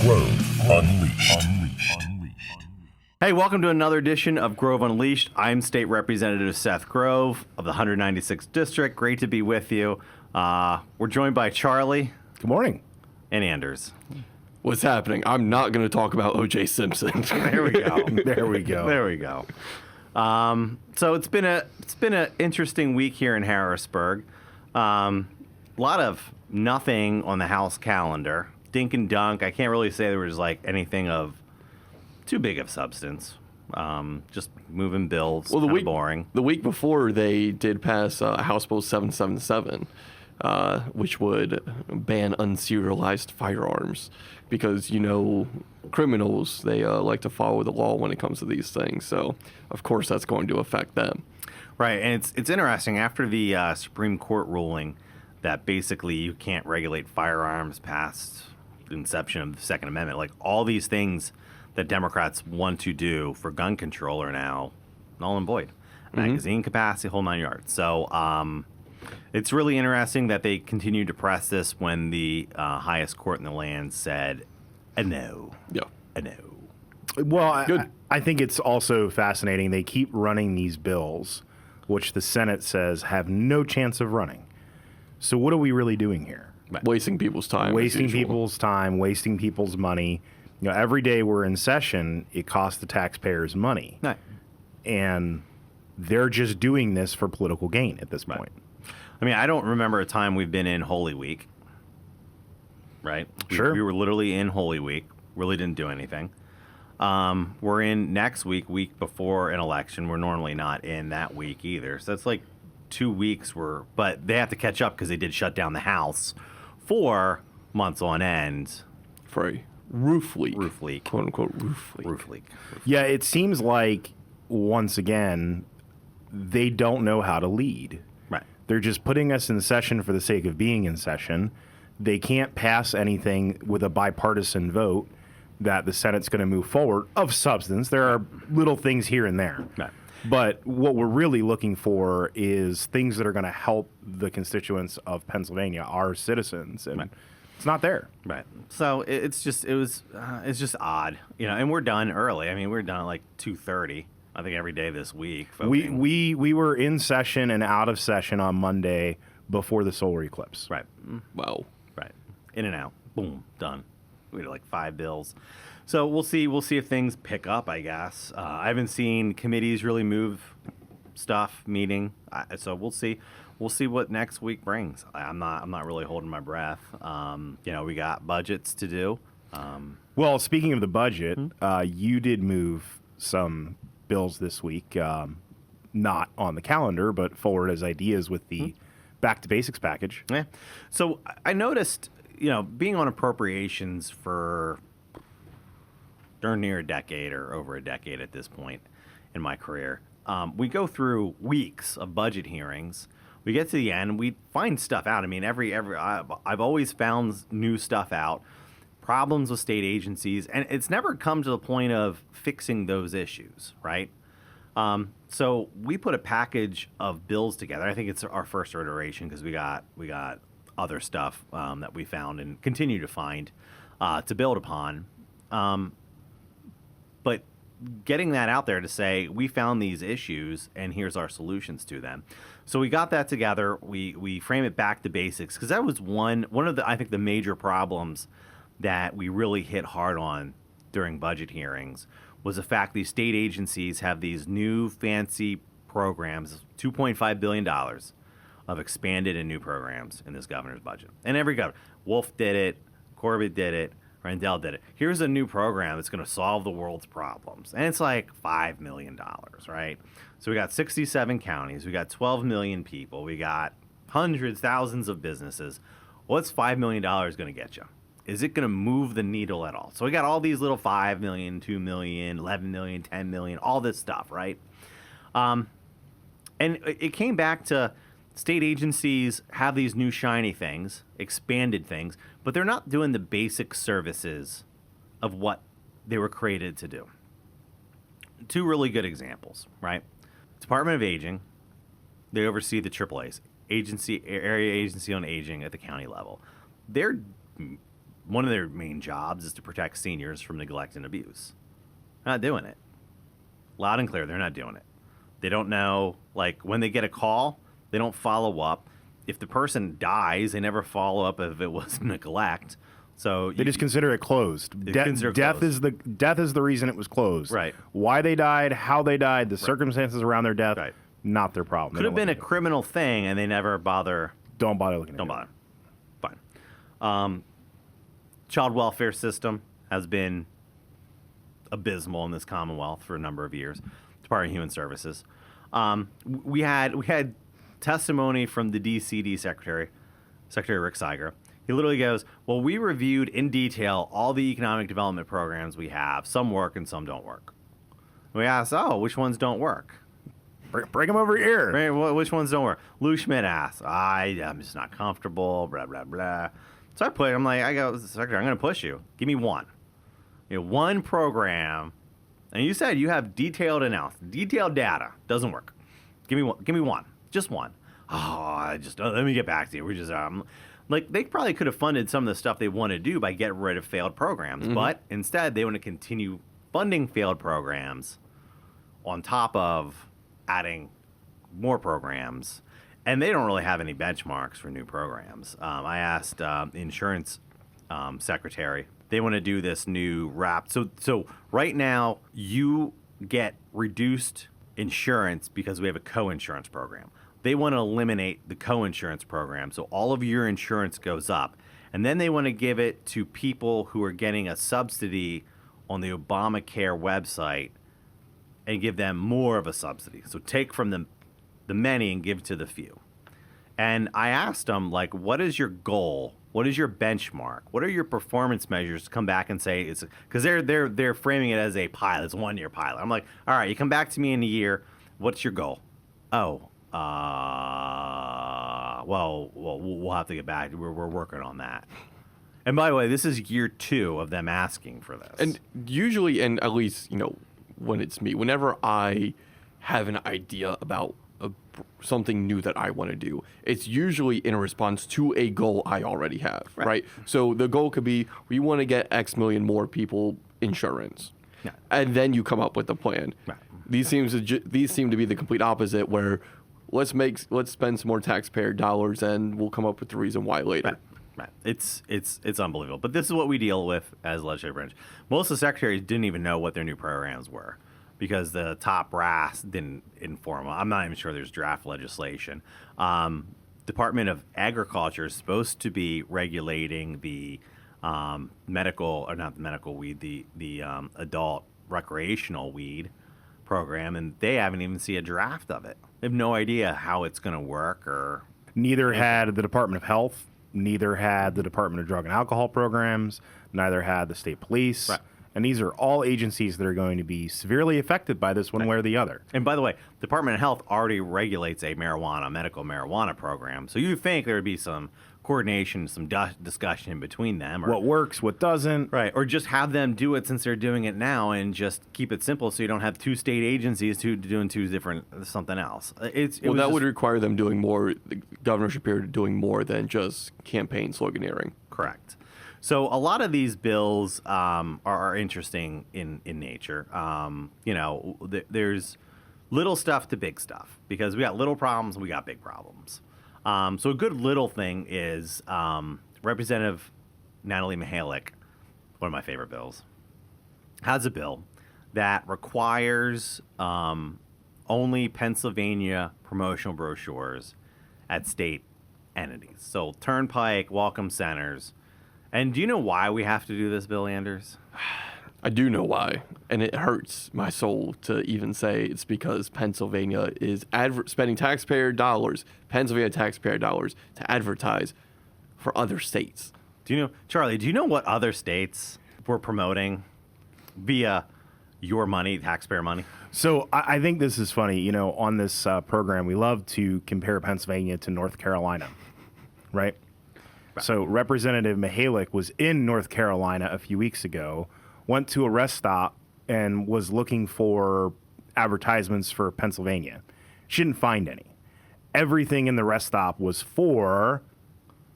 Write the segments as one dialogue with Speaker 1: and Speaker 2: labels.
Speaker 1: Grove Unleashed.
Speaker 2: Hey, welcome to another edition of Grove Unleashed. I'm State Representative Seth Grove of the 196th District. Great to be with you. We're joined by Charlie.
Speaker 3: Good morning.
Speaker 2: And Anders.
Speaker 4: What's happening? I'm not going to talk about O.J. Simpson.
Speaker 2: There we go.
Speaker 3: There we go.
Speaker 2: There we go. So it's been an interesting week here in Harrisburg. A lot of nothing on the House calendar. Dink and dunk. I can't really say there was like anything of too big of substance. Just moving bills.
Speaker 4: Well,
Speaker 2: boring.
Speaker 4: The week before, they did pass House Bill 777, which would ban unserialized firearms because, you know, criminals, they like to follow the law when it comes to these things. So, of course, that's going to affect them.
Speaker 2: Right, and it's interesting. After the Supreme Court ruling that basically you can't regulate firearms past the inception of the Second Amendment, like all these things that Democrats want to do for gun control are now null and void. Magazine capacity, whole 9 yards. So it's really interesting that they continue to press this when the highest court in the land said a no.
Speaker 4: Yeah.
Speaker 2: A no.
Speaker 3: Well, I think it's also fascinating. They keep running these bills, which the Senate says have no chance of running. So what are we really doing here?
Speaker 4: Wasting people's time.
Speaker 3: Wasting people's time, wasting people's money. You know, every day we're in session, it costs the taxpayers money.
Speaker 2: Right.
Speaker 3: And they're just doing this for political gain at this point.
Speaker 2: I mean, I don't remember a time we've been in Holy Week. Right?
Speaker 3: Sure.
Speaker 2: We were literally in Holy Week. Really didn't do anything. We're in next week before an election. We're normally not in that week either. So it's like 2 weeks but they have to catch up because they did shut down the House for months on end.
Speaker 4: For a roof leak.
Speaker 2: Roof leak.
Speaker 4: Quote unquote roof leak.
Speaker 2: Roof leak.
Speaker 3: Yeah, it seems like, once again, they don't know how to lead.
Speaker 2: Right.
Speaker 3: They're just putting us in session for the sake of being in session. They can't pass anything with a bipartisan vote that the Senate's going to move forward of substance. There are little things here and there.
Speaker 2: Right.
Speaker 3: But what we're really looking for is things that are going to help the constituents of Pennsylvania, our citizens, and it's not there.
Speaker 2: Right. So it's just odd, you know. And we're done early. I mean, we're done at like 2:30. I think every day this week.
Speaker 3: We were in session and out of session on Monday before the solar eclipse.
Speaker 2: Right.
Speaker 4: Wow.
Speaker 2: Right. In and out. Boom. Done. We had like 5 bills. So we'll see. We'll see if things pick up, I guess. I haven't seen committees really move stuff, meeting. So we'll see. We'll see what next week brings. I'm not really holding my breath. You know, we got budgets to do.
Speaker 3: Well, speaking of the budget, you did move some bills this week, not on the calendar, but forward as ideas with the Back to Basics package.
Speaker 2: Yeah. So I noticed, you know, being on appropriations for darn near a decade or over a decade at this point in my career, we go through weeks of budget hearings. We get to the end, we find stuff out. I mean, I've always found new stuff out, problems with state agencies, and it's never come to the point of fixing those issues, right? So we put a package of bills together. I think it's our first iteration because we got other stuff that we found and continue to find to build upon. But getting that out there to say we found these issues and here's our solutions to them. So we got that together. We frame it back to basics because that was one of the, I think, the major problems that we really hit hard on during budget hearings was the fact these state agencies have these new fancy programs, $2.5 billion of expanded and new programs in this governor's budget. And every governor, Wolf did it, Corbett did it, Rendell did it. Here's a new program that's going to solve the world's problems. And it's like $5 million, right? So we got 67 counties. We got 12 million people. We got hundreds, thousands of businesses. What's $5 million going to get you? Is it going to move the needle at all? So we got all these little 5 million, 2 million, 11 million, 10 million, all this stuff, right? And it came back to state agencies have these new shiny things, expanded things, but they're not doing the basic services of what they were created to do. 2 really good examples, right? Department of Aging, they oversee the AAAs, Area Agency on Aging at the county level. They're one of their main jobs is to protect seniors from neglect and abuse. They're not doing it. Loud and clear, they're not doing it. They don't know, like, when they get a call, they don't follow up. If the person dies, they never follow up if it was neglect. So
Speaker 3: They just consider it closed. Death is the reason it was closed.
Speaker 2: Right.
Speaker 3: Why they died, how they died, the circumstances around their death,
Speaker 2: Right.
Speaker 3: not their problem.
Speaker 2: Could have been a criminal thing, and they never bother.
Speaker 3: Don't bother looking at
Speaker 2: Don't
Speaker 3: it.
Speaker 2: bother. Fine. Child welfare system has been abysmal in this Commonwealth for a number of years. Department of Human Services. We had testimony from the DCD Secretary Rick Seiger. He literally goes, well, we reviewed in detail all the economic development programs we have. Some work and some don't work. We asked, which ones don't work?
Speaker 3: Bring them over here.
Speaker 2: Right, which ones don't work? Lou Schmidt asked, I'm just not comfortable, blah, blah, blah. So I go, Secretary, I'm going to push you. Give me one. One program. And you said you have detailed analysis, detailed data. Doesn't work. Give me one. Just one. Let me get back to you. We're just, they probably could have funded some of the stuff they want to do by getting rid of failed programs. Mm-hmm. But instead, they want to continue funding failed programs on top of adding more programs. And they don't really have any benchmarks for new programs. I asked insurance secretary. They want to do this new wrap. So right now, you get reduced insurance because we have a co-insurance program. They want to eliminate the co-insurance program, so all of your insurance goes up. And then they want to give it to people who are getting a subsidy on the Obamacare website and give them more of a subsidy. So take from the many and give to the few. And I asked them, what is your goal? What is your benchmark? What are your performance measures to come back and say it's because they're framing it as a pilot, it's a 1 year pilot. I'm like, all right, you come back to me in a year. What's your goal? Well, we'll have to get back. We're working on that. And by the way, this is year 2 of them asking for this.
Speaker 4: And usually, and at least, when it's me, whenever I have an idea about something new that I want to do, it's usually in response to a goal I already have, right? So the goal could be, we want to get X million more people insurance. Yeah. And then you come up with a plan. Right. These seem to be the complete opposite, where let's spend some more taxpayer dollars and we'll come up with the reason why later.
Speaker 2: Right. It's unbelievable. But this is what we deal with as legislative branch. Most of the secretaries didn't even know what their new programs were because the top brass didn't inform them. I'm not even sure there's draft legislation. Department of Agriculture is supposed to be regulating the adult recreational weed program, and they haven't even seen a draft of it. They have no idea how it's going to work. Or
Speaker 3: neither had the Department of Health, neither had the Department of Drug and Alcohol Programs, neither had the state police. Right. And these are all agencies that are going to be severely affected by this one way or the other.
Speaker 2: And by the way, Department of Health already regulates a medical marijuana program. So you think there would be some coordination, some discussion between them. Or,
Speaker 3: what works, what doesn't.
Speaker 2: Right. Or just have them do it since they're doing it now and just keep it simple so you don't have 2 state agencies doing 2 different something else.
Speaker 4: That would require them doing more, Governor Shapiro doing more than just campaign sloganeering.
Speaker 2: Correct. So a lot of these bills are interesting in nature. There's little stuff to big stuff because we got little problems and we got big problems. So a good little thing is Representative Natalie Mihalik, one of my favorite bills, has a bill that requires only Pennsylvania promotional brochures at state entities. So Turnpike, Welcome Centers. And do you know why we have to do this, Bill Anders?
Speaker 4: I do know why, and it hurts my soul to even say it's because Pennsylvania is spending taxpayer dollars to advertise for other states.
Speaker 2: Do you know, Charlie, what other states were promoting via your money, taxpayer money?
Speaker 3: So I think this is funny. On this program, we love to compare Pennsylvania to North Carolina, right? So Representative Mihalik was in North Carolina a few weeks ago, went to a rest stop, and was looking for advertisements for Pennsylvania. She didn't find any. Everything in the rest stop was for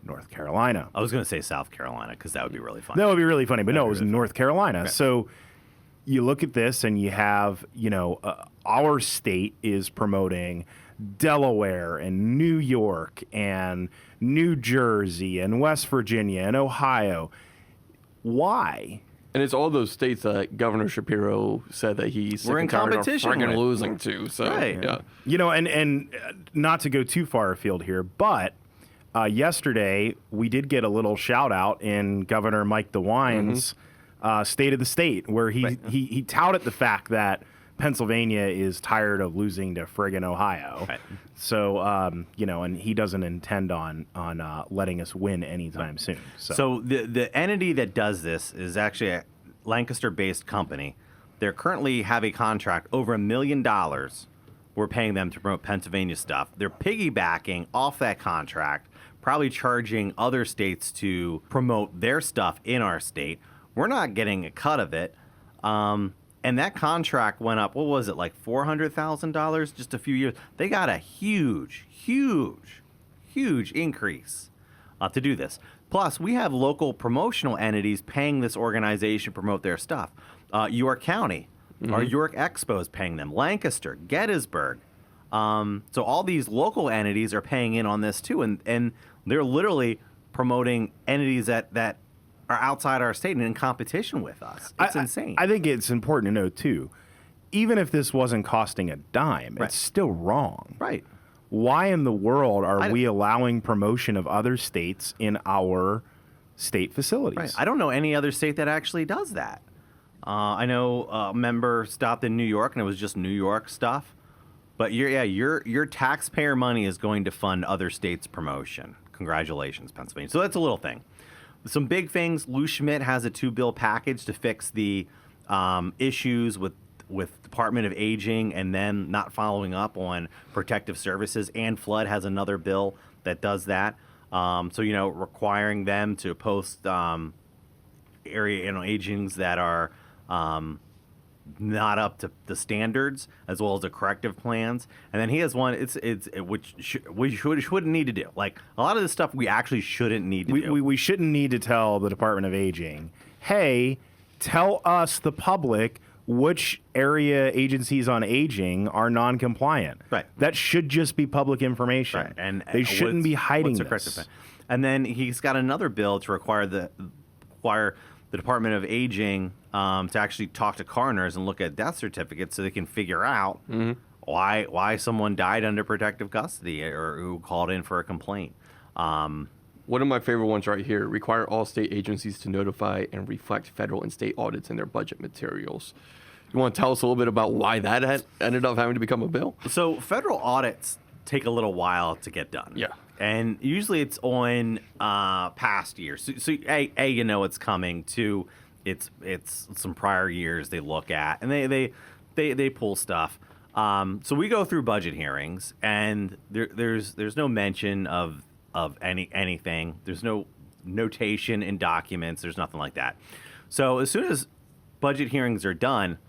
Speaker 3: North Carolina.
Speaker 2: I was going to say South Carolina because that would be really funny.
Speaker 3: That would be really funny, but no, it was North Carolina. Right. So you look at this and you have, our state is promoting Delaware and New York and New Jersey and West Virginia and Ohio. Why?
Speaker 4: And it's all those states that Governor Shapiro said that he's sick and tired of friggin' losing to. So,
Speaker 2: right.
Speaker 4: Yeah.
Speaker 3: And not to go too far afield here, but yesterday we did get a little shout out in Governor Mike DeWine's State of the State, where he touted the fact that Pennsylvania is tired of losing to friggin' Ohio. Right. So, and he doesn't intend on letting us win anytime soon.
Speaker 2: So the entity that does this is actually a Lancaster-based company. They currently have a contract over $1 million. We're paying them to promote Pennsylvania stuff. They're piggybacking off that contract, probably charging other states to promote their stuff in our state. We're not getting a cut of it. And that contract went up, what was it, like $400,000 just a few years? They got a huge increase to do this. Plus, we have local promotional entities paying this organization to promote their stuff. York County, our York Expo is paying them. Lancaster, Gettysburg. So all these local entities are paying in on this too. And they're literally promoting entities that are outside our state and in competition with us. It's insane.
Speaker 3: I think it's important to know, too, even if this wasn't costing a dime, it's still wrong.
Speaker 2: Right.
Speaker 3: Why in the world are we allowing promotion of other states in our state facilities?
Speaker 2: Right. I don't know any other state that actually does that. I know a member stopped in New York, and it was just New York stuff. But your taxpayer money is going to fund other states' promotion. Congratulations, Pennsylvania. So that's a little thing. Some big things. Lou Schmidt has a 2-bill package to fix the issues with Department of Aging and then not following up on protective services. Ann Flood has another bill that does that. So, requiring them to post area agings that are not up to the standards, as well as the corrective plans. And then he has one. Which we shouldn't need to do. Like a lot of this stuff, we actually shouldn't need to do.
Speaker 3: We shouldn't need to tell the Department of Aging, hey, tell us the public which area agencies on aging are non-compliant.
Speaker 2: Right.
Speaker 3: That should just be public information.
Speaker 2: Right. And
Speaker 3: they shouldn't be hiding this.
Speaker 2: And then he's got another bill to require the Department of Aging to actually talk to coroners and look at death certificates so they can figure out why someone died under protective custody or who called in for a complaint.
Speaker 4: One of my favorite ones right here: require all state agencies to notify and reflect federal and state audits in their budget materials. You want to tell us a little bit about why that ended up having to become a bill?
Speaker 2: So federal audits take a little while to get done.
Speaker 4: Yeah. And
Speaker 2: usually it's on past years. So it's coming. Two, it's some prior years they look at, and they pull stuff. So we go through budget hearings, and there's no mention of anything. There's no notation in documents. There's nothing like that. So as soon as budget hearings are done,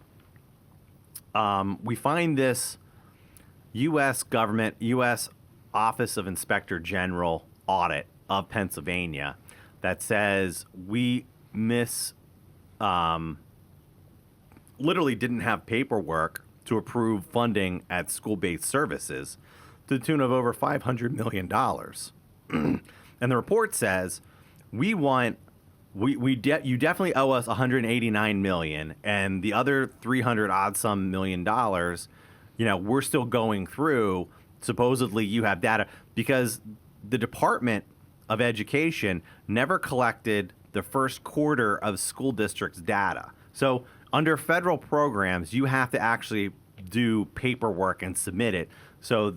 Speaker 2: we find this U.S. government, U.S. Office of Inspector General audit of Pennsylvania that says we literally didn't have paperwork to approve funding at school-based services to the tune of over $500 million. And the report says you definitely owe us $189 million, and the other $300 odd some million dollars, we're still going through. Supposedly you have data because the Department of Education never collected the first quarter of school districts' data. So under federal programs, you have to actually do paperwork and submit it so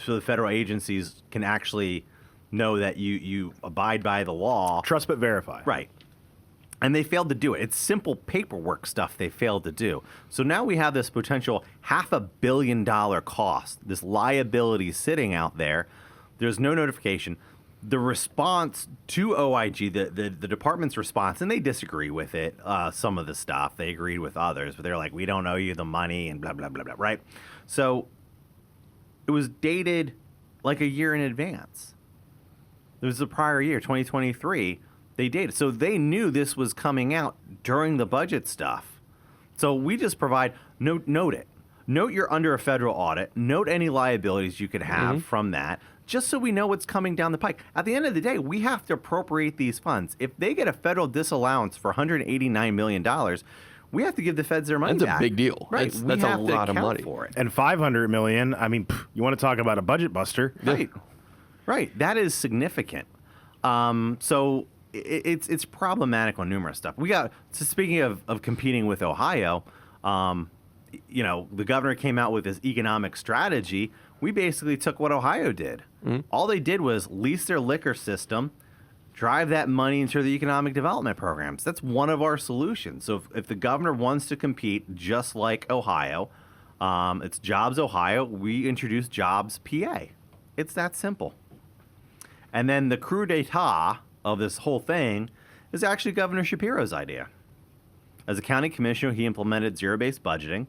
Speaker 2: the federal agencies can actually know that you abide by the law.
Speaker 3: Trust but verify.
Speaker 2: Right. And they failed to do it. It's simple paperwork stuff they failed to do. So now we have this potential $500 million cost, this liability sitting out there. There's no notification. The response to OIG, the department's response, and they disagree with it, some of the stuff. They agreed with others, but they're like, we don't owe you the money and blah, blah, blah, blah, right? So it was dated like a year in advance. It was the prior year, 2023. They did. So they knew this was coming out during the budget stuff. So we just provide, note it. Note you're under a federal audit. Note any liabilities you could have from that, just so we know what's coming down the pike. At the end of the day, we have to appropriate these funds. If they get a federal disallowance for $189 million, we have to give the feds their money back.
Speaker 4: That's a big deal.
Speaker 2: Right.
Speaker 4: That's a lot of money.
Speaker 2: For it.
Speaker 3: And $500 million. I mean, you want to talk about a budget buster?
Speaker 2: Right. Right. That is significant. So it's problematic on numerous stuff. So speaking of competing with Ohio, the governor came out with this economic strategy. We basically took what Ohio did. All they did was lease their liquor system, drive that money into the economic development programs. That's one of our solutions. So if the governor wants to compete just like Ohio, it's Jobs Ohio. We introduce Jobs PA. It's that simple. And then the coup d'etat of this whole thing is actually Governor Shapiro's idea. As a county commissioner, he implemented zero-based budgeting,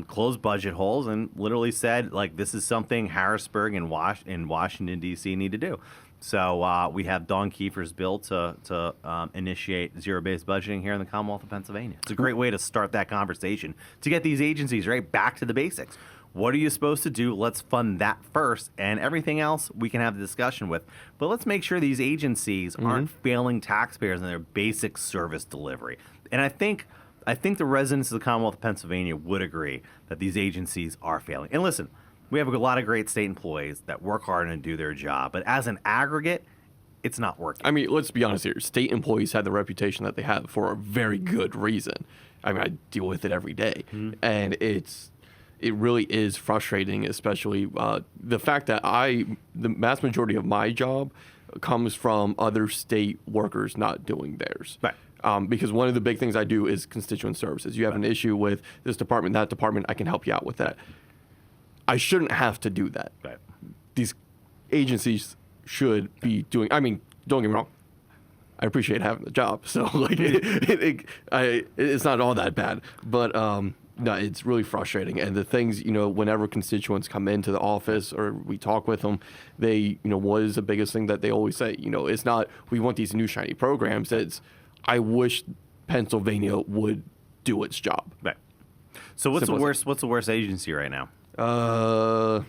Speaker 2: closed budget holes, and literally said, like, this is something Harrisburg and Washington, D.C. need to do. So we have Dawn Kiefer's bill to initiate zero-based budgeting here in the Commonwealth of Pennsylvania. It's a great way to start that conversation, to get these agencies right back to the basics. What are you supposed to do? Let's fund that first, and everything else we can have the discussion with. But let's make sure these agencies aren't failing taxpayers in their basic service delivery. And I think the residents of the Commonwealth of Pennsylvania would agree that these agencies are failing. And listen, we have a lot of great state employees that work hard and do their job, but as an aggregate, it's not working.
Speaker 4: I mean, let's be honest here. State employees have the reputation that they have for a very good reason. I mean, I deal with it every day, and it really is frustrating, especially the fact that the mass majority of my job comes from other state workers not doing theirs.
Speaker 2: Right.
Speaker 4: Because one of the big things I do is constituent services. You have an issue with this department, that department, I can help you out with that. I shouldn't have to do that.
Speaker 2: Right.
Speaker 4: These agencies should be doing, I mean, don't get me wrong, I appreciate having the job, so like it's not all that bad, but no, it's really frustrating. And the things, whenever constituents come into the office or we talk with them, they, what is the biggest thing that they always say? It's not, we want these new shiny programs. It's, I wish Pennsylvania would do its job.
Speaker 2: Right. So what's the worst agency right now? Because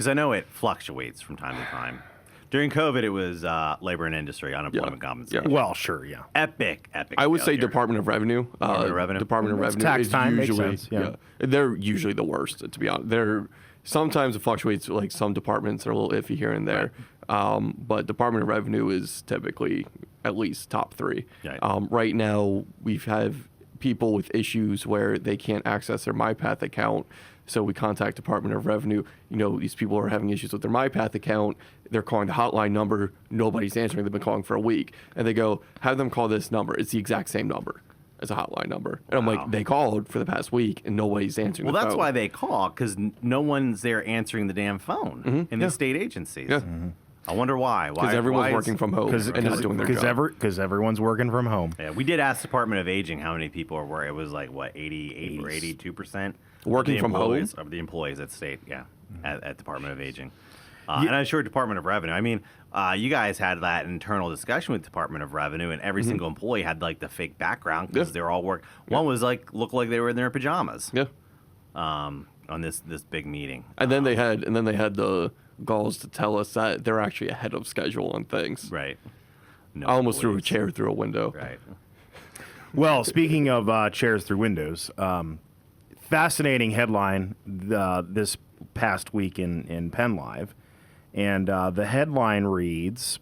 Speaker 2: I know it fluctuates from time to time. During COVID, it was labor and industry, unemployment compensation.
Speaker 3: Yeah. Well, sure, yeah.
Speaker 2: Epic.
Speaker 4: I would say
Speaker 2: failure.
Speaker 4: Department of Revenue. Department of Revenue
Speaker 3: tax
Speaker 4: is
Speaker 3: time, makes
Speaker 4: usually,
Speaker 3: sense, yeah.
Speaker 4: They're usually the worst, to be honest. Sometimes it fluctuates, like some departments are a little iffy here and there. Right. But Department of Revenue is typically at least top 3.
Speaker 2: Right.
Speaker 4: Right now, we've had people with issues where they can't access their MyPath account. So we contact Department of Revenue. These people are having issues with their MyPath account. They're calling the hotline number. Nobody's answering. They've been calling for a week. And they go, have them call this number. It's the exact same number as a hotline number. And I'm like, they called for the past week and nobody's answering the phone.
Speaker 2: Well, that's why they call, because no one's there answering the damn phone in the state agencies.
Speaker 4: Yeah.
Speaker 2: I wonder why.
Speaker 4: Because everyone's working from home and not doing their job.
Speaker 3: Because everyone's working from home.
Speaker 2: Yeah, we did ask Department of Aging how many people were. It was like, what, 88 or 82%?
Speaker 4: Working from home?
Speaker 2: Of the employees at state, at Department of Aging. And I'm sure Department of Revenue. I mean, you guys had that internal discussion with Department of Revenue, and every single employee had like the fake background because they're all work. One was like looked like they were in their pajamas.
Speaker 4: Yeah.
Speaker 2: On this big meeting.
Speaker 4: And then they had the galls to tell us that they're actually ahead of schedule on things.
Speaker 2: Right. No
Speaker 4: I almost threw a
Speaker 2: employees.
Speaker 4: chair through a window.
Speaker 2: Right.
Speaker 3: Well, speaking of chairs through windows, fascinating headline this past week in Penn Live. And the headline reads,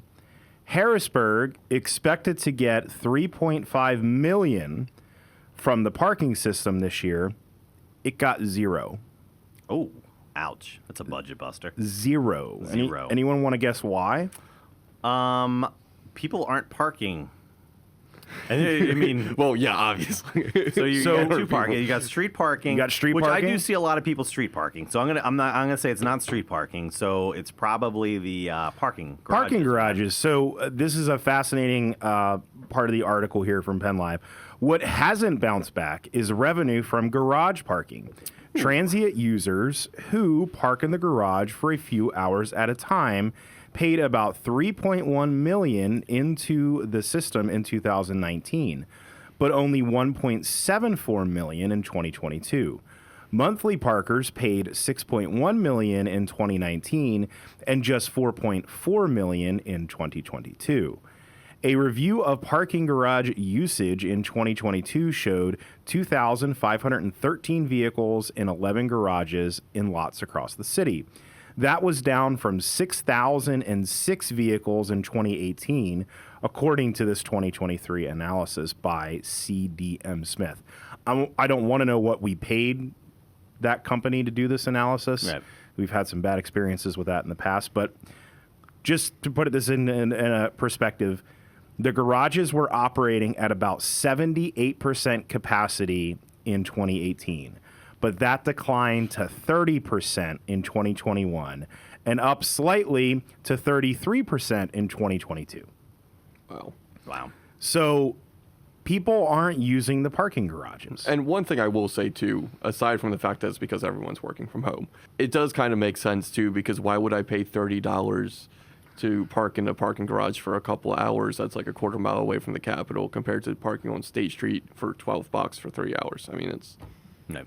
Speaker 3: Harrisburg expected to get $3.5 million from the parking system this year. It got $0.
Speaker 2: Oh, ouch. That's a budget buster.
Speaker 3: Zero.
Speaker 2: Zero.
Speaker 3: Anyone want to guess why?
Speaker 2: People aren't parking. I mean,
Speaker 4: Well, yeah, obviously.
Speaker 2: so you got two parking. You got street parking.
Speaker 3: You got street
Speaker 2: which
Speaker 3: parking?
Speaker 2: I do see a lot of people street parking. So I'm gonna say it's not street parking. So it's probably the parking garages.
Speaker 3: Parking garages. So this is a fascinating part of the article here from Penn Live. What hasn't bounced back is revenue from garage parking. Transient users who park in the garage for a few hours at a time paid about $3.1 million into the system in 2019, but only $1.74 million in 2022. Monthly parkers paid $6.1 million in 2019 and just $4.4 million in 2022. A review of parking garage usage in 2022 showed 2,513 vehicles in 11 garages in lots across the city. That was down from 6,006 vehicles in 2018, according to this 2023 analysis by CDM Smith. I don't want to know what we paid that company to do this analysis.
Speaker 2: Right.
Speaker 3: We've had some bad experiences with that in the past, but just to put this in a perspective, the garages were operating at about 78% capacity in 2018, but that declined to 30% in 2021 and up slightly to 33% in 2022.
Speaker 4: Wow.
Speaker 3: So people aren't using the parking garages.
Speaker 4: And one thing I will say, too, aside from the fact that it's because everyone's working from home, it does kind of make sense, too, because why would I pay $30 to park in a parking garage for a couple of hours that's like a quarter mile away from the Capitol compared to parking on State Street for $12 for 3 hours? I mean, it's...
Speaker 2: No.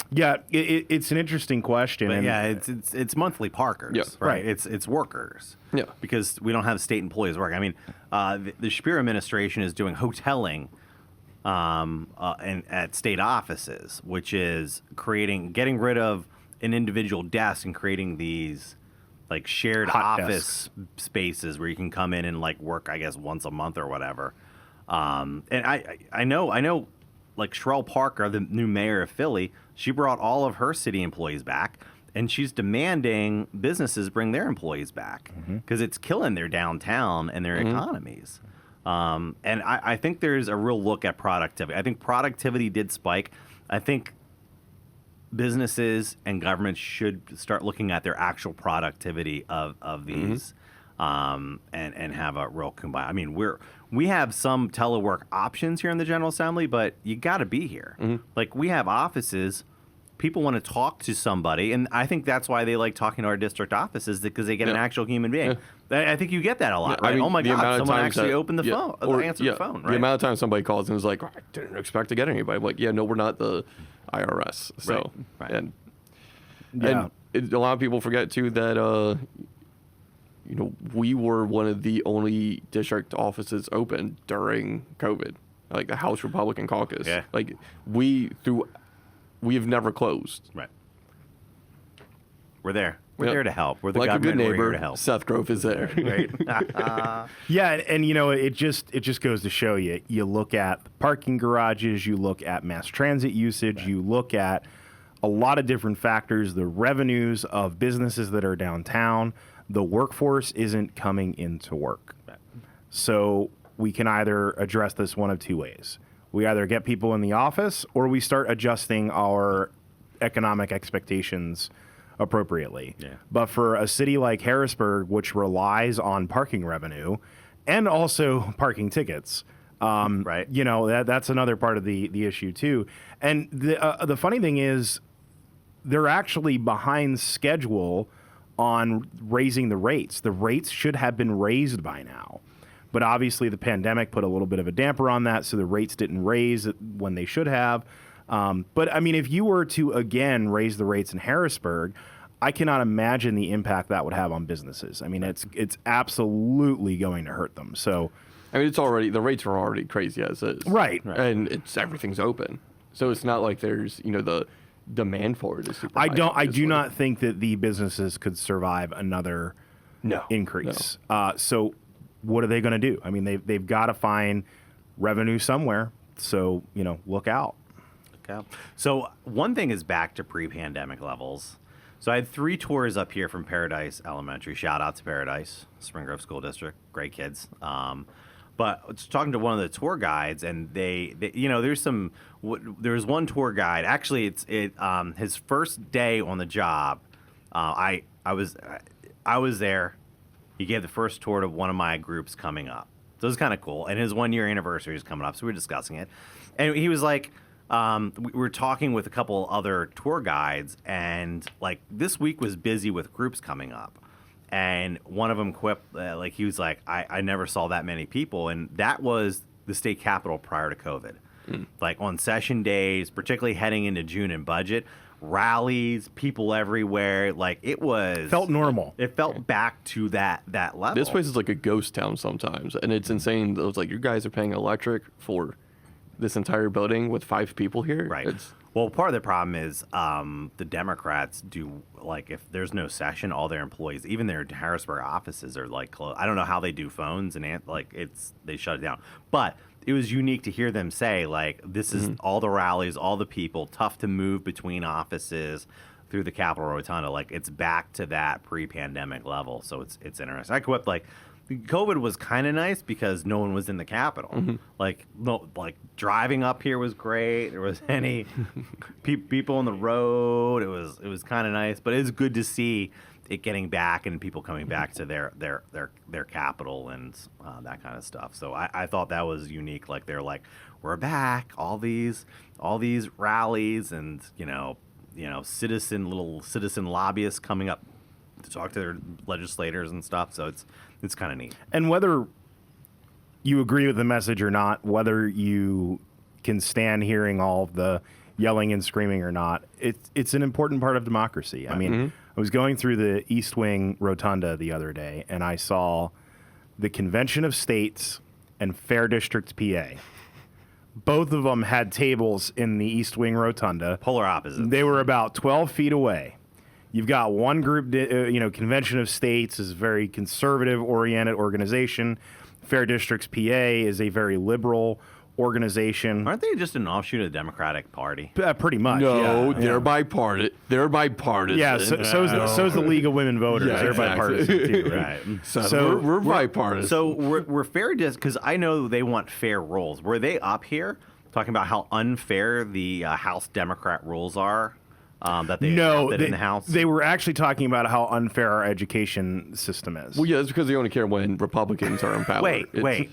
Speaker 3: Yeah, it's an interesting question.
Speaker 2: But
Speaker 3: and
Speaker 2: yeah, it's monthly parkers,
Speaker 4: Yeah.
Speaker 2: right? It's workers,
Speaker 4: Yeah.
Speaker 2: because we don't have state employees working. I mean, the Shapiro administration is doing hoteling, at state offices, which is getting rid of an individual desk and creating these like shared
Speaker 3: Hot
Speaker 2: office spaces where you can come in and like work, I guess, once a month or whatever. And I know. Like Sherelle Parker, the new mayor of Philly, she brought all of her city employees back, and she's demanding businesses bring their employees back because it's killing their downtown and their economies. And I think there's a real look at productivity. I think productivity did spike. I think businesses and governments should start looking at their actual productivity of these and have a real combine. I mean, we have some telework options here in the General Assembly, but you got to be here. Like, we have offices. People want to talk to somebody, and I think that's why they like talking to our district offices, because they get an actual human being. I think you get that a lot, right?
Speaker 4: I mean,
Speaker 2: oh my
Speaker 4: the amount
Speaker 2: God,
Speaker 4: of
Speaker 2: someone
Speaker 4: times
Speaker 2: actually
Speaker 4: that-
Speaker 2: opened the phone, or answered the phone, right?
Speaker 4: The amount of times somebody calls and is like, I didn't expect to get anybody. I'm like, yeah, no, we're not the IRS. So,
Speaker 2: Right.
Speaker 4: And,
Speaker 3: Yeah.
Speaker 4: a lot of people forget, too, that, we were one of the only district offices open during COVID, like the House Republican Caucus.
Speaker 2: Yeah.
Speaker 4: Like, we have never closed.
Speaker 2: Right. We're there. We're
Speaker 4: Yep.
Speaker 2: there to help. We're the
Speaker 4: Like a
Speaker 2: government.
Speaker 4: good
Speaker 2: We're here to
Speaker 4: neighbor,
Speaker 2: help.
Speaker 4: Seth Grove is there.
Speaker 2: Right.
Speaker 3: Yeah, and it just goes to show you. You look at parking garages, you look at mass transit usage, you look at a lot of different factors, the revenues of businesses that are downtown. The workforce isn't coming into work. So we can either address this one of two ways. We either get people in the office, or we start adjusting our economic expectations appropriately.
Speaker 2: Yeah.
Speaker 3: But for a city like Harrisburg, which relies on parking revenue and also parking tickets,
Speaker 2: Right.
Speaker 3: that's another part of the issue too. And the funny thing is, they're actually behind schedule on raising the rates. The rates should have been raised by now. But obviously the pandemic put a little bit of a damper on that, so the rates didn't raise when they should have. But I mean, if you were to again raise the rates in Harrisburg, I cannot imagine the impact that would have on businesses. I mean, it's absolutely going to hurt them. So,
Speaker 4: I mean, the rates are already crazy as is.
Speaker 3: right.
Speaker 4: And everything's open. So it's not like there's, the demand for it is super high.
Speaker 3: I do
Speaker 4: It's like-
Speaker 3: not think that the businesses could survive another increase. So what are they going to do? I mean, they've got to find revenue somewhere. So, look out.
Speaker 2: Okay. So one thing is back to pre-pandemic levels. So I had 3 tours up here from Paradise Elementary. Shout out to Paradise, Spring Grove School District. Great kids. But I was talking to one of the tour guides, and they there's one tour guide. Actually, it's his first day on the job. I was there. He gave the first tour to one of my groups coming up. So it was kind of cool. And his 1-year anniversary is coming up, so we were discussing it. And he was like, we were talking with a couple other tour guides, and like this week was busy with groups coming up. and one of them quipped, like he was like, I never saw that many people, and that was the state capitol prior to COVID. Like on session days, particularly heading into June and budget, rallies, people everywhere. Like it
Speaker 3: Felt normal.
Speaker 2: It felt back to that level.
Speaker 4: This place is like a ghost town sometimes, and it's insane. It was like, you guys are paying electric for this entire building with 5 people here.
Speaker 2: Right.
Speaker 4: It's,
Speaker 2: Well, part of the problem is the Democrats do, like, if there's no session, all their employees, even their Harrisburg offices are like closed. I don't know how they do phones and they shut it down. But it was unique to hear them say, like, this is all the rallies, all the people, tough to move between offices through the Capitol Rotunda. Like, it's back to that pre-pandemic level. So it's interesting. I quipped, like, COVID was kind of nice because no one was in the Capitol. Like driving up here was great. There was any people on the road. It was kind of nice, but it's good to see it getting back and people coming back to their capital and that kind of stuff. So I thought that was unique. Like they're like, we're back. All these rallies and citizen lobbyists coming up to talk to their legislators and stuff. So it's kind of neat.
Speaker 3: And whether you agree with the message or not, whether you can stand hearing all of the yelling and screaming or not, it's an important part of democracy. I mean, I was going through the East Wing Rotunda the other day, and I saw the Convention of States and Fair District, PA. Both of them had tables in the East Wing Rotunda.
Speaker 2: Polar opposites.
Speaker 3: They were about 12 feet away. You've got one group, Convention of States is a very conservative-oriented organization. Fair Districts, PA is a very liberal organization.
Speaker 2: Aren't they just an offshoot of the Democratic Party?
Speaker 3: Pretty much.
Speaker 4: no,
Speaker 3: yeah.
Speaker 4: they're bipartisan. They're bipartisan.
Speaker 3: Yeah, so's the League of Women Voters.
Speaker 4: Yeah,
Speaker 3: They're
Speaker 4: exactly.
Speaker 3: bipartisan too, right?
Speaker 4: So we're bipartisan.
Speaker 2: So we're fair because I know they want fair rules. Were they up here talking about how unfair the House Democrat rules are? That they adopted in the House?
Speaker 3: They were actually talking about how unfair our education system is.
Speaker 4: Well, yeah, it's because they only care when Republicans are in power.
Speaker 2: Wait.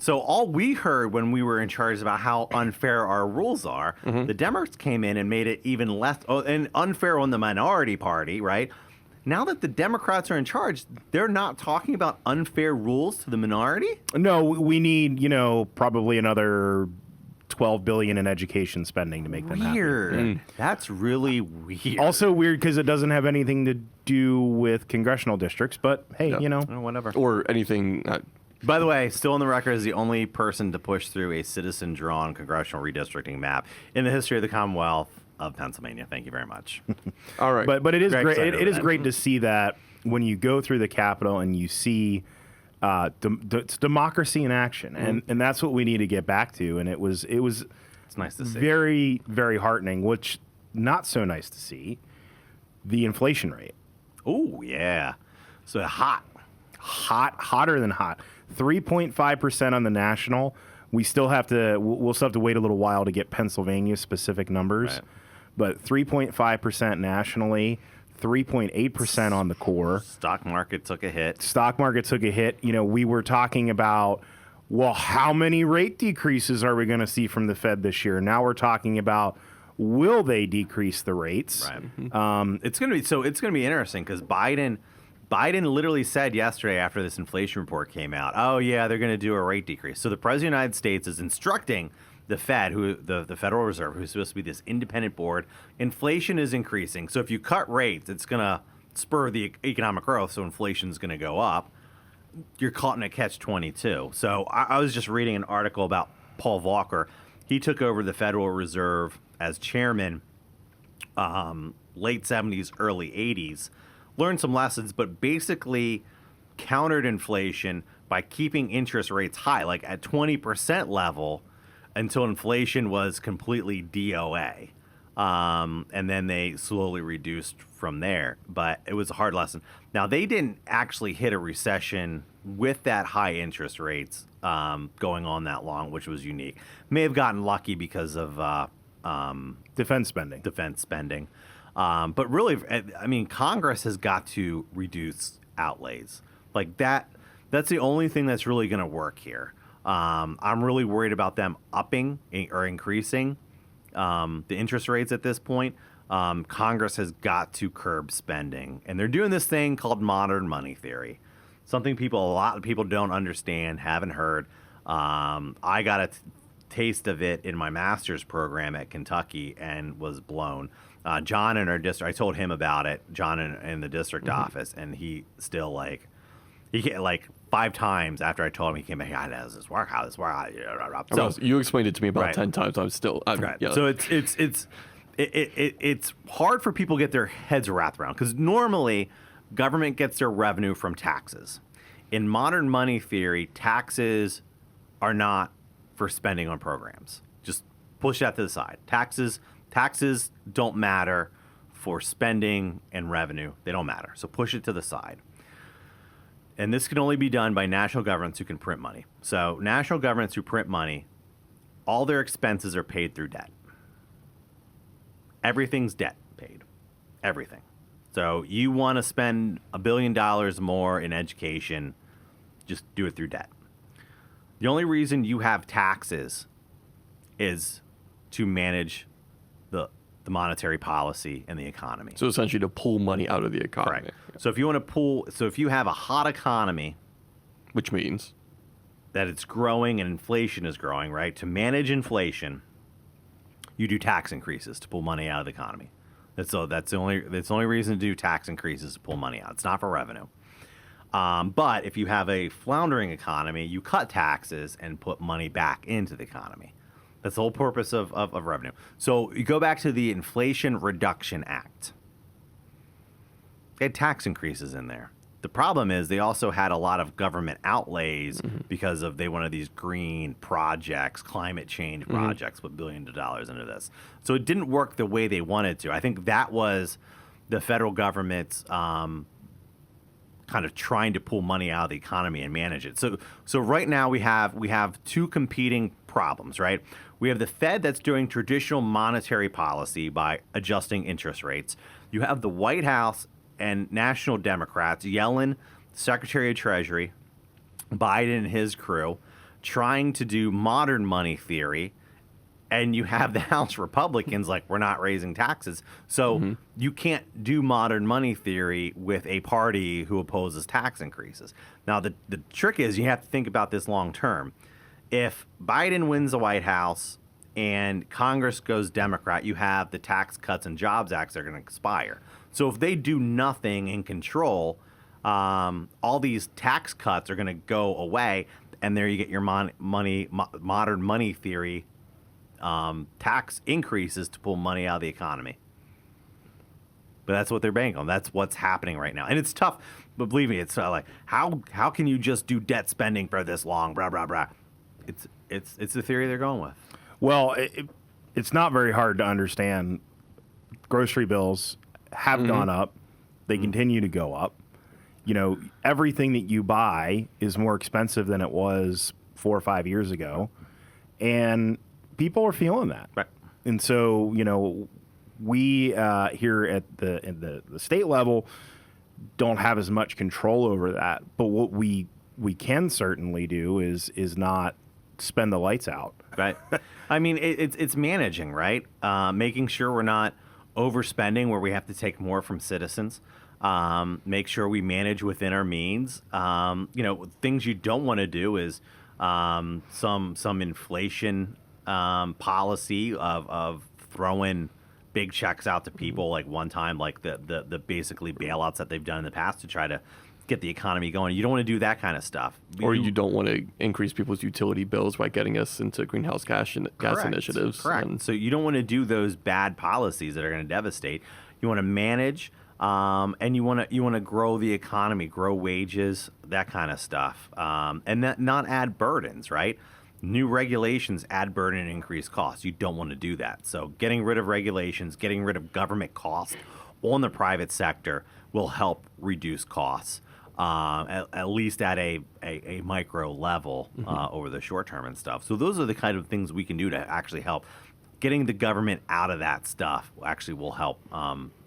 Speaker 2: So all we heard when we were in charge is about how unfair our rules are. The Democrats came in and made it even less and unfair on the minority party, right? Now that the Democrats are in charge, they're not talking about unfair rules to the minority?
Speaker 3: No, we need, probably another $12 billion in education spending to make them happen.
Speaker 2: Weird. That's really weird.
Speaker 3: Also weird because it doesn't have anything to do with congressional districts, but hey,
Speaker 2: Whatever.
Speaker 4: Or anything.
Speaker 2: By the way, still on the record as the only person to push through a citizen-drawn congressional redistricting map in the history of the Commonwealth of Pennsylvania. Thank you very much.
Speaker 4: All right.
Speaker 3: But it is
Speaker 2: Very
Speaker 3: great.
Speaker 2: excited
Speaker 3: It is
Speaker 2: about
Speaker 3: great to see that when you go through the Capitol and you see it's democracy in action, and that's what we need to get back to. And it was
Speaker 2: It's nice to see.
Speaker 3: very, very heartening. Which not so nice to see the inflation rate.
Speaker 2: Oh, yeah. So
Speaker 3: Hotter than hot. 3.5% on the national. We'll still have to wait a little while to get Pennsylvania specific numbers,
Speaker 2: Right.
Speaker 3: but 3.5% nationally, 3.8% on the core.
Speaker 2: stock market took a hit.
Speaker 3: Stock market took a hit. We were talking about, well, how many rate decreases are we going to see from the Fed this year? Now we're talking about, will they decrease the rates?
Speaker 2: Right. It's going to be interesting because Biden literally said yesterday after this inflation report came out, oh, yeah, they're going to do a rate decrease. So the President of the United States is instructing the Fed, the Federal Reserve, who's supposed to be this independent board, inflation is increasing. So if you cut rates, it's going to spur the economic growth, so inflation's going to go up. You're caught in a catch-22. So I was just reading an article about Paul Volcker. He took over the Federal Reserve as chairman late 70s, early 80s. Learned some lessons, but basically countered inflation by keeping interest rates high, like at 20% level, until inflation was completely DOA. And then they slowly reduced from there. But it was a hard lesson. Now, they didn't actually hit a recession with that high interest rates going on that long, which was unique. May have gotten lucky because of
Speaker 3: Defense spending.
Speaker 2: But really, I mean, Congress has got to reduce outlays. Like that's the only thing that's really going to work here. I'm really worried about them upping or increasing the interest rates at this point. Congress has got to curb spending, and they're doing this thing called modern money theory, something a lot of people don't understand, haven't heard. I got a taste of it in my master's program at Kentucky and was blown. John in our district, I told him about it, John in the district office, and he still he came, 5 times after I told him, he came back, how does this work? How does this work? So
Speaker 4: You explained it to me about
Speaker 2: Right.
Speaker 4: 10 times.
Speaker 2: Right.
Speaker 4: Yeah.
Speaker 2: So it's hard for people to get their heads wrapped around, because normally government gets their revenue from taxes. In modern money theory, taxes are not for spending on programs. Just push that to the side. Taxes don't matter for spending and revenue. They don't matter. So push it to the side. And this can only be done by national governments who can print money. So national governments who print money, all their expenses are paid through debt. Everything's debt paid. Everything. So you want to spend $1 billion more in education, just do it through debt. The only reason you have taxes is to manage the monetary policy and the economy.
Speaker 4: So essentially to pull money out of the economy.
Speaker 2: Correct. So if you have a hot economy,
Speaker 4: Which means?
Speaker 2: that it's growing and inflation is growing, right? To manage inflation, you do tax increases to pull money out of the economy. That's the only reason to do tax increases to pull money out. It's not for revenue. But if you have a floundering economy, you cut taxes and put money back into the economy. That's the whole purpose of revenue. So you go back to the Inflation Reduction Act. They had tax increases in there. The problem is they also had a lot of government outlays because they wanted these green projects, climate change projects, put billions of dollars into this. So it didn't work the way they wanted to. I think that was the federal government's kind of trying to pull money out of the economy and manage it. So right now we have two competing problems, right? We have the Fed that's doing traditional monetary policy by adjusting interest rates. You have the White House and national Democrats, Yellen, Secretary of Treasury, Biden and his crew, trying to do modern money theory. And you have the House Republicans we're not raising taxes. So you can't do modern money theory with a party who opposes tax increases. Now, the trick is you have to think about this long term. If Biden wins the White House and Congress goes Democrat, you have the Tax Cuts and Jobs Acts that are going to expire. So if they do nothing in control, all these tax cuts are going to go away, and there you get your modern money theory tax increases to pull money out of the economy. But that's what they're banking on. That's what's happening right now. And it's tough, but believe me, it's how can you just do debt spending for this long, blah, blah, blah. It's the theory they're going with.
Speaker 3: Well, it's not very hard to understand. Grocery bills have gone up. They continue to go up. Everything that you buy is more expensive than it was 4 or 5 years ago. And people are feeling that.
Speaker 2: Right.
Speaker 3: And so, we here at the state level don't have as much control over that. But what we can certainly do is not spend the lights out.
Speaker 2: Right. I mean, it's managing, right? Making sure we're not overspending where we have to take more from citizens. Make sure we manage within our means. Things you don't want to do is some inflation policy of throwing big checks out to people one time, like the basically bailouts that they've done in the past to try to get the economy going. You don't want to do that kind of stuff.
Speaker 4: Or you don't want to increase people's utility bills by getting us into greenhouse gas initiatives.
Speaker 2: Correct. And so you don't want to do those bad policies that are going to devastate. You want to manage, and you want to grow the economy, grow wages, that kind of stuff, and not add burdens, right? New regulations add burden and increase costs. You don't want to do that. So getting rid of regulations, getting rid of government costs on the private sector will help reduce costs. At least at a micro level over the short term and stuff. So those are the kind of things we can do to actually help. Getting the government out of that stuff actually will help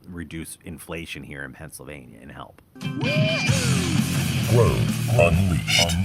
Speaker 2: reduce inflation here in Pennsylvania and help.
Speaker 1: Grove Unleashed.